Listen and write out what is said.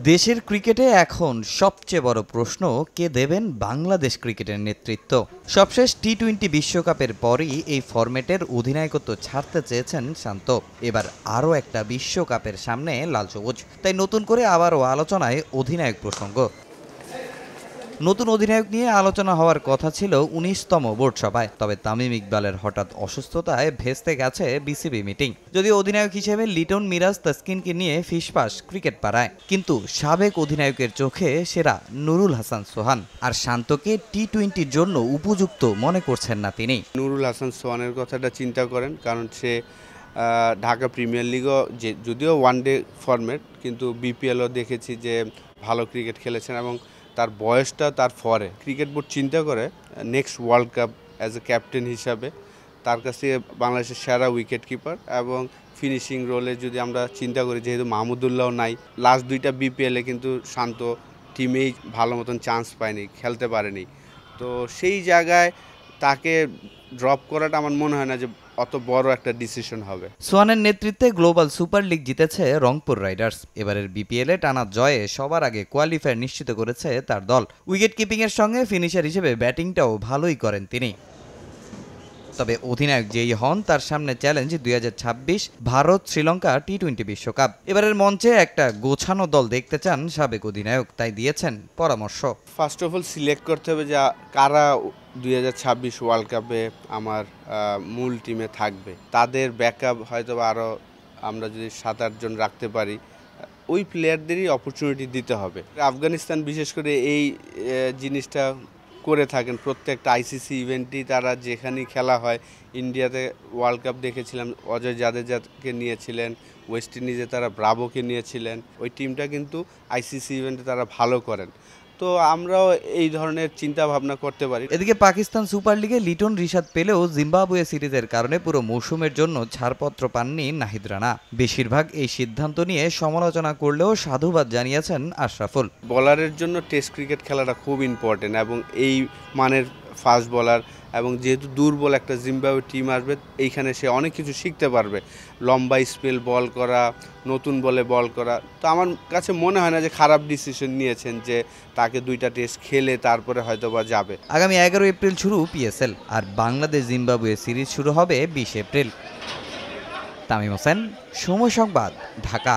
দেশের ক্রিকেটে এখন সবচেয়ে বড় প্রশ্ন, কে দেবেন বাংলাদেশ ক্রিকেটের নেতৃত্ব। সবশেষ টি-20 বিশ্বকাপের পরই এই ফরম্যাটের অধিনায়কত্ব ছাড়তে চেয়েছেন শান্ত। এবার আরও একটা বিশ্বকাপের সামনে লাল সবুজ, তাই নতুন করে আবারও আলোচনায় অধিনায়ক প্রসঙ্গ। নতুন অধিনায়ক নিয়ে আলোচনা হওয়ার কথা ছিল 19তম বোর্ড সভায়, তবে তামিম ইকবালের হঠাৎ অসুস্থতায় ভেস্তে গেছে বিসিবি মিটিং। যদিও অধিনায়ক হিসেবে লিটন, মিরাজ, তাসকিনকে নিয়ে ফিসফাস ক্রিকেট পাড়ায়, কিন্তু সাবেক অধিনায়কের চোখে সেরা নুরুল হাসান সোহান আর শান্তকে টি-20-র জন্য উপযুক্ত মনে করছেন না তিনি। নুরুল হাসান সোহানের কথাটা চিন্তা করেন, কারণ সে ঢাকা প্রিমিয়ার লিগও যদিও ওয়ানডে ফরম্যাট, কিন্তু বিপিএলও দেখেছি যে ভালো ক্রিকেট খেলেছেন এবং তার বয়সটা তার ফরে ক্রিকেট বোর্ড চিন্তা করে next world cup as a captain হিসাবে তার কাছ থেকে বাংলাদেশের সেরা উইকেট কিপার এবং ফিনিশিং রোলে যদি আমরা চিন্তা করি, যেহেতু মাহমুদুল্লাহও নাই, লাস্ট দুইটা বিপিএলে কিন্তু শান্ত টিমেই ভালো মতন চান্স পায়নি, খেলতে পারেনি। তো সেই জায়গায় তাকে ড্রপ করাটা আমার মনে হয় না যে অত বড় একটা ডিসিশন হবে। সোহানের নেতৃত্বে গ্লোবাল সুপার লিগ জিতেছে রংপুর রাইডার্স। এবারের বিপিএলে টানা জয়ে সবার আগে কোয়ালিফায়ার নিশ্চিত করেছে তার দল। উইকেট কিপিংয়ের সঙ্গে ফিনিশার হিসেবে ব্যাটিংটাও ভালোই করেন তিনি। তবে অধিনায়ক যেই হন, তার সামনে চ্যালেঞ্জ 2026 ভারত শ্রীলঙ্কা টি-20 বিশ্বকাপ। এবারের মঞ্চে একটা গোছানো দল দেখতে চান সাবেক অধিনায়ক, তাই দিয়েছেন পরামর্শ। ফার্স্ট অফ অল সিলেক্ট করতে হবে যে কারা 2026 ওয়ার্ল্ড কাপে আমার মূল টিমে থাকবে। তাদের ব্যাকআপ হয়তো আরও আমরা যদি 7-8 জন রাখতে পারি, ওই প্লেয়ারদেরই অপরচুনিটি দিতে হবে। আফগানিস্তান বিশেষ করে এই জিনিসটা করে থাকেন, প্রত্যেকটা আইসিসি ইভেন্টই তারা যেখানেই খেলা হয়। ইন্ডিয়াতে ওয়ার্ল্ড কাপ দেখেছিলাম, অজয় জাদেজাকে নিয়েছিলেন, ওয়েস্ট ইন্ডিজে তারা ব্রাভোকে নিয়েছিলেন। ওই টিমটা কিন্তু আইসিসি ইভেন্টে তারা ভালো করেন। তো আমরাও এই ধরনের চিন্তা ভাবনা করতে পারি। এদিকে পাকিস্তান সুপার লিগে লিটন রিশাদ পেলেও জিম্বাবুয়ে সিরিজের কারণে পুরো মৌসুমের জন্য ছাড়পত্র পাননি নাহিদ রানা। বেশিরভাগ এই সিদ্ধান্ত নিয়ে সমালোচনা করলেও সাধুবাদ জানিয়েছেন আশরাফুল। বলারের জন্য টেস্ট ক্রিকেট খেলাটা খুব ইম্পর্টেন্ট এবং এই মানের ফাস্ট বলার, এবং যেহেতু দুর্বল একটা জিম্বাবুয়ে টিম আসবে, এইখানে সে অনেক কিছু শিখতে পারবে, লম্বা স্পেল বল করা, নতুন বলে বল করা। তো আমার কাছে মনে হয় না যে খারাপ ডিসিশন নিয়েছেন যে তাকে 2টা টেস্ট খেলে তারপরে হয়তোবা যাবে। আগামী 11 এপ্রিল শুরু পিএসএল, আর বাংলাদেশ জিম্বাবুয়ে সিরিজ শুরু হবে 20 এপ্রিল। তামিম হোসেন, সময় সংবাদ, ঢাকা।